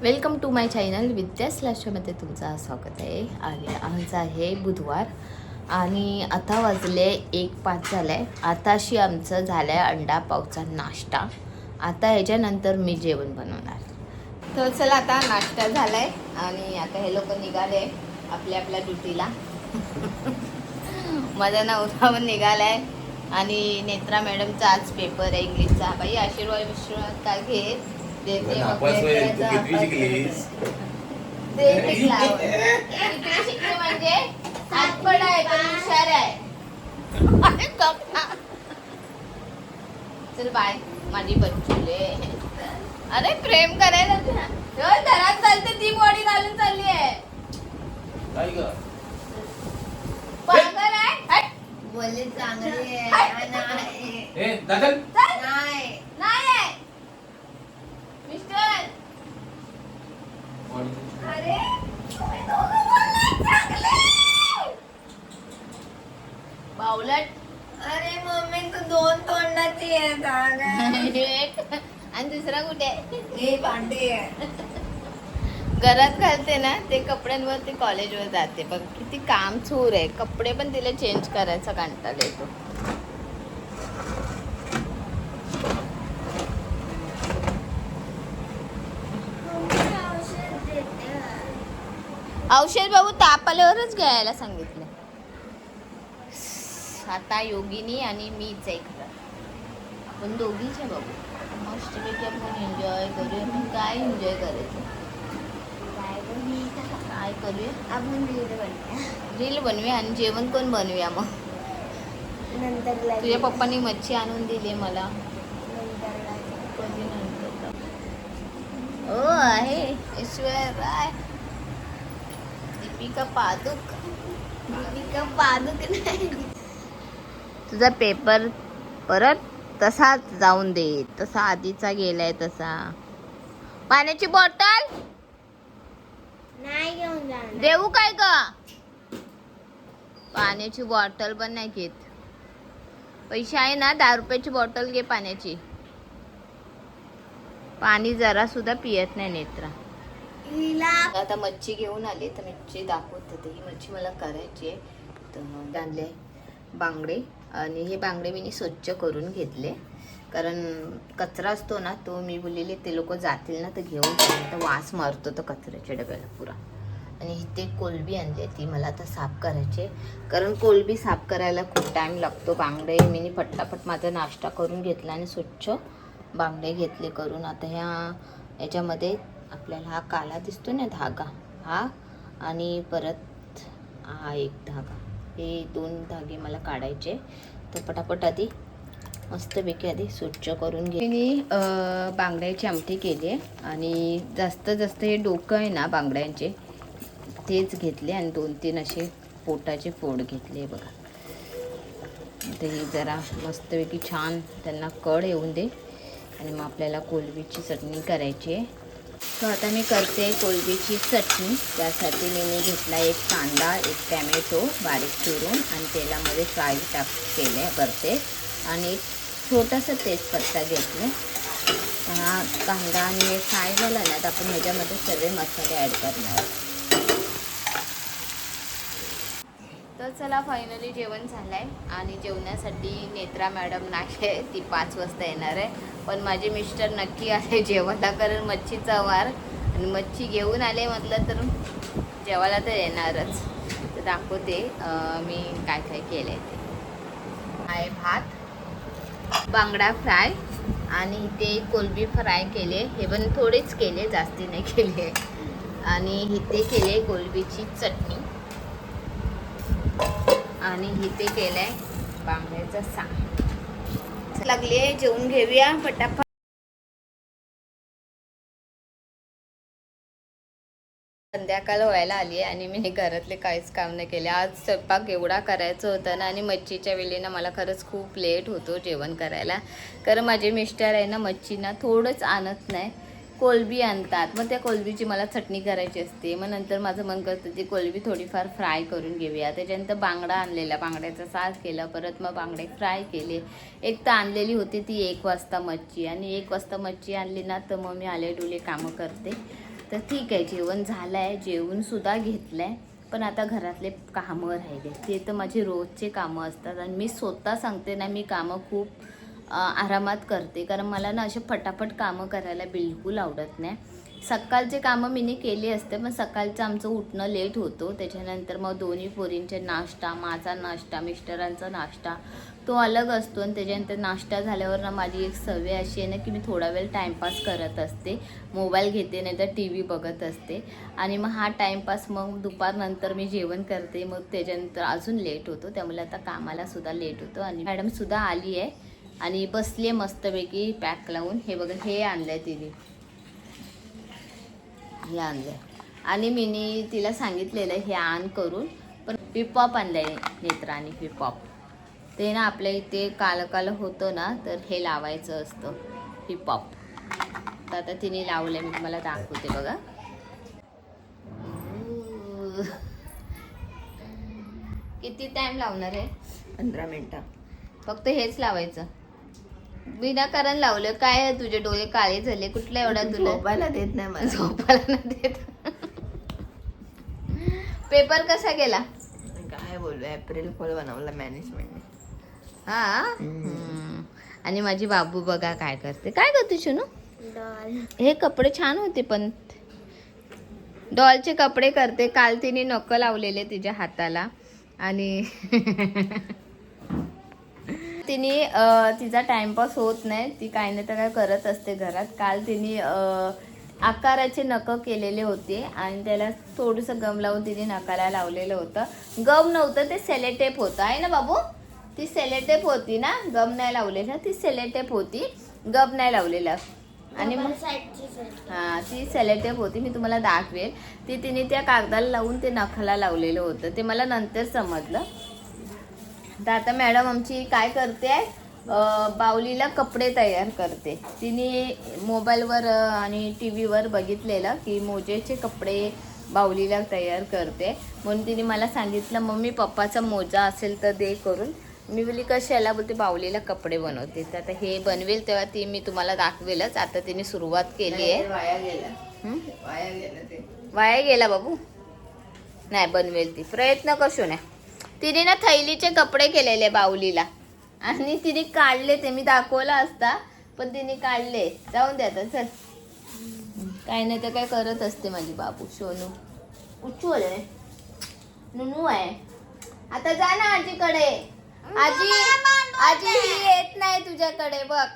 Welcome to my channel विद्यास लास्टमध्ये तुमचं स्वागत आहे. आणि आज आहे बुधवार आणि आता वाजले 1:05 झालं आहे. आताशी आमचं झालं आहे अंडा पावचा नाश्ता. आता ह्याच्यानंतर मी जेवण बनवणार. तर चला आता नाश्ता झाला आहे आणि आता हे लोक निघाले आपल्या आपल्या ड्युटीला. माझा नवरा पण निघाला आहे आणि नेत्रा मॅडमचा आज पेपर आहे इंग्लिशचा. बाई आशीर्वाद काय घेत देते शिकले म्हणजे आतपड आहे पण हुशार आहे. चल बाय माझी बच्चूले. अरे प्रेम करायला घरात चालते ती बॉडी घालून चालली आहे. पागल आहे बोलले चांगली आहे नाही मिस्टर. अरे बावलट. अरे मम्मी तू दोन तोंडाची आहे एक आणि दुसरा कुठे ही भांडी आहे. घरात घालते ना ते कपड्यांवर ते कॉलेजवर जाते बघ. किती काम चूर आहे. कपडे पण तिला चेंज करायचा कंटाळा येतो. औषध बाबू ताप आल्यावरच घ्यायला सांगितलं. आता योगिनी आणि मीच आहे खरं. आपण दोघीच आहे बाबू. मस्तपैकी आपण एन्जॉय करूया. आपण काय एन्जॉय करायचं काय करूया आपण बनवूया रील बनवूया आणि जेवण कोण बनवूया मग. नंतर तुझ्या पप्पांनी मच्छी आणून दिली मला. ओ आहे ऐश्वर्या राय. दीपिका पादुक. दीपिका पादुक नाही. तुझा पेपर परत तसाच जाऊन दे. तसा आधीचा गेलाय तसा. पाण्याची बॉटल नाही घेऊन जाणार. देऊ काय ग. पाण्याची बॉटल पण नाही घेत. पैसे आहे ना 10 रुपयाची बॉटल घे पाण्याची. पाणी जरा सुद्धा पियत नाही नेत्रा. आता मच्छी घेऊन आली तर मच्छी दाखवत होते. ही मच्छी मला करायची आहे. तर आणले बांगडे आणि हे बांगडे मी स्वच्छ करून घेतले. कारण कचरा असतो ना तो मी बोललेले ते लोक जातील ना तर घेऊन तर वास मारतो तो कचऱ्याच्या डब्याला पुरा. आणि इथे कोलबी आणली ती मला आता साफ करायची. कारण कोलबी साफ करायला खूप टाईम लागतो. बांगडे मी पटापट माझा नाश्ता करून घेतला आणि स्वच्छ बांगडे घेतले करून. आता याच्यामध्ये आपल्याला हा काला दिसतो ना धागा हा आणि परत हा एक धागा. हे 2 धागे मला काढायचे. तर पटापट आधी मस्तपैकी आधी स्वच्छ करून घे. मी बांगड्याची आमटी केली आहे आणि जास्त हे डोकं आहे ना बांगड्यांचे तेच घेतले आणि 2-3 असे पोटाचे फोड घेतले बघा. तर ही जरा मस्तपैकी छान त्यांना कड येऊन दे आणि मग आपल्याला कोलबीची चटणी करायची आहे. तर आता मी करते कोलबीची चटणी. त्यासाठी मी घेतला एक कांदा, एक टॅमॅटो बारीक चिरून आणि तेलामध्ये फ्राय केले करते आणि एक छोटासा तेजपत्ता घेतला. हा कांदा आणि हे फ्राय झाला ना तर आपण ह्याच्यामध्ये सगळे मसाले ॲड करणार. तर चला फायनली जेवण झालं आहे आणि जेवणासाठी नेत्रा मॅडम नाही आहे. ती 5 वाजता येणार आहे. पण माझे मिस्टर नक्की आले जेवायला. कारण मच्छीचा वार आणि मच्छी घेऊन आले म्हटलं तर जेवायला तर येणारच. तर दाखवते मी काय काय केलं आहे ते. आहे भात, बांगडा फ्राय आणि इथे कोलबी फ्राय केले. हे पण थोडेच केले जास्ती नाही केले. आणि इथे केले कोलबीची चटणी आणि इथे केलंय बांगड्याचा सार. लागले जेवून घेऊया पटापट. संध्याकाळ व्हायला आली आहे आणि मी घरातले काहीच काम नाही केले. आज स्वयंपाक एवढा करायचं होतं ना आणि मच्छीच्या वेळेला मला खरंच खूप लेट होतो जेवण करायला. कारण माझे मिस्टर आहे ना मच्छीना थोडंच आणत नाही, कोलबी आणतात. मग त्या कोलबीची मला चटणी करायची असते. मग नंतर माझं मन करतं ती कोलबी थोडीफार फ्राय करून घेऊया. त्याच्यानंतर बांगडा आणलेला, बांगड्याचा सार केला. परत मग बांगडे फ्राय केले. एक तर आणलेली होती ती 1 वाजता मच्छी आणि 1 वाजता मच्छी आणली ना तर मग मी आले डुले कामं करते तर ठीक आहे, जेवण झालं आहे, जेवण सुद्धा घेतलं आहे. पण आता घरातले कामं राहिले, ते तर माझे रोजचे कामं असतात. आणि मी स्वतः सांगते ना, मी कामं खूप आरामात करते, कारण मला ना असे फटाफट कामं करायला बिलकुल आवडत नाही. सकाळचे कामं मी केली असते, पण सकाळचं आमचं उठणं लेट होतो. त्याच्यानंतर मग दोन्ही पोरींचे नाश्ता, माझा नाश्ता, मिस्टरांचा नाश्ता तो अलग असतो. आणि त्याच्यानंतर नाश्ता झाल्यावर ना माझी एक सवय अशी आहे ना, की मी थोडा वेळ टाईमपास करत असते, मोबाईल घेते, नाही तर टी व्ही बघत असते. आणि मग हा टाईमपास मग दुपारनंतर मी जेवण करते, मग त्याच्यानंतर अजून लेट होतो. त्यामुळे आता कामालासुद्धा लेट होतो. आणि मॅडमसुद्धा आली आहे आणि बसली आहे मस्तपैकी पॅक लावून. हे बघा, हे आणलं आहे तिने, हे आणलं आहे. आणि मीनी तिला सांगितलेलं हे आण करून, पण पिपॉप आणलं आहे नेत्राने. पिपॉप ते ना आपल्या इथे काल होतं ना, तर हे लावायचं असतं पिपॉप. तर आता तिने लावलं आहे, मी तुम्हाला दाखवते बघा. किती टाईम लावणार आहे? 15 मिनिटं. फक्त हेच लावायचं, विनाकारण लावलं. काय आहे, तुझे डोळे काळे झाले कुठला एवढा तुला? झोपायला देत नाही मला. झोपायला नाही देत. पेपर कसा गेला? काय बोलू, एप्रिल फुल बनवला मॅनेजमेंटने. हा. आणि माझी बाबू बघा काय करते. काय करते शनू? हे कपडे छान होते, पण डॉलचे कपडे करते. काल तिने नख लावलेले तिच्या हाताला. आणि तिने तिचा टाइमपास होत नाही, ती काही नाही तर काय करत असते घरात. काल तिने आकाराचे नख केलेले होते आणि त्याला थोडंसं गम लावून तिने नखाला लावलेलं होतं. गम नव्हतं, ते सेलेटेप होतं, आहे ना बाबू? ती सेलेटेप होती ना, गम नाही लावलेलं, ती सेलेटेप होती, गम नाही लावलेलं. आणि मग हां, ती सेलेटेप होती, मी तुम्हाला दाखवेल. ती तिने त्या कागदाला लावून ते नखाला लावलेलं होतं, ते मला नंतर समजलं. तर आता मॅडम आमची काय करते, बाहुलीला कपडे तयार करते. तिने मोबाईलवर आणि टी व्हीवर बघितलेलं की मोजेचे कपडे बाहुलीला तयार करते. म्हणून तिने मला सांगितलं, मम्मी पप्पाचा मोजा असेल तर दे करून. मी बोली कशाला? बोलते बाहुलीला कपडे बनवते. तर आता हे बनवेल तेव्हा ती मी तुम्हाला दाखवेलच. आता तिने सुरुवात केली आहे. वाया गेलं ते. वाया गेला बाबू? नाही, बनवेल ती, प्रयत्न कशो नाही. तिने ना थैलीचे कपडे केलेले बाहुलीला आणि तिने काढले, ते मी दाखवला असता पण तिने काढले. जाऊन द्या आता, चल. काय नाही तर काय करत असते माझी बाबू. सोनू उच्चू आहे, नुनू आहे. आता जा ना आजीकडे. आजी आजी ही येत नाही तुझ्याकडे, बघ.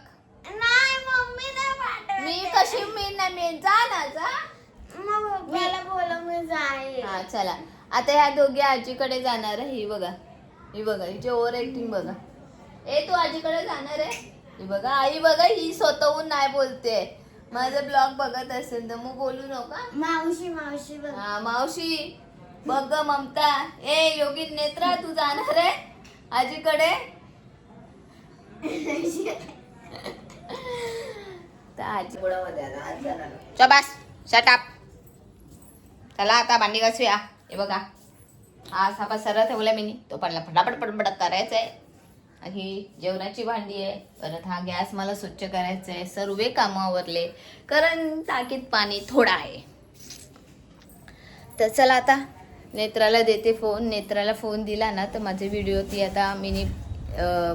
नाही मम्मी नाही पाठवत. मी कशी मी जा ना, जा. मग मला बोला मी जाईल. हा चला, आता ह्या दोघी आजीकडे जाणार आहे. ही बघा, ही बघा, हिची ओव्हर ऍक्टिंग बघा. ए तू आजीकडे जाणार आहे? ही बघा, आई बघा, ही स्वतःहून नाही बोलते. माझं ब्लॉग बघत असेल तर मग बोलू नका. मावशी बघ. हा मावशी बघ ग, ममता. ए योगी नेत्रा, तू जाणार आहे आजीकडे? तर आजी चबास शटाप. चला आता भांडी घासूया. हे बघा, हा सापा सरळ ठेवला मी, तो पण फटाफट पटपट करायचा आहे. ही जेवणाची भांडी आहे. परत हा गॅस मला स्वच्छ करायचा आहे. सर्व कामं आवरले, कारण टाकीत पाणी थोडं आहे. तर चला आता नेत्राला देते फोन. नेत्राला फोन दिला ना तर माझे व्हिडिओ ती आता मी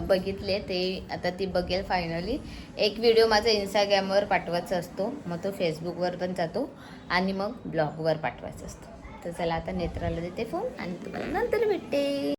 बघितले, ते आता ती बघेल फायनली. एक व्हिडिओ माझा इंस्टाग्रामवर पाठवायचा असतो, मग तो फेसबुकवर पण जातो आणि मग ब्लॉगवर पाठवायचा असतो. तर चला आता नेत्राला देते फोन आणि तुम्हाला नंतर भेटते.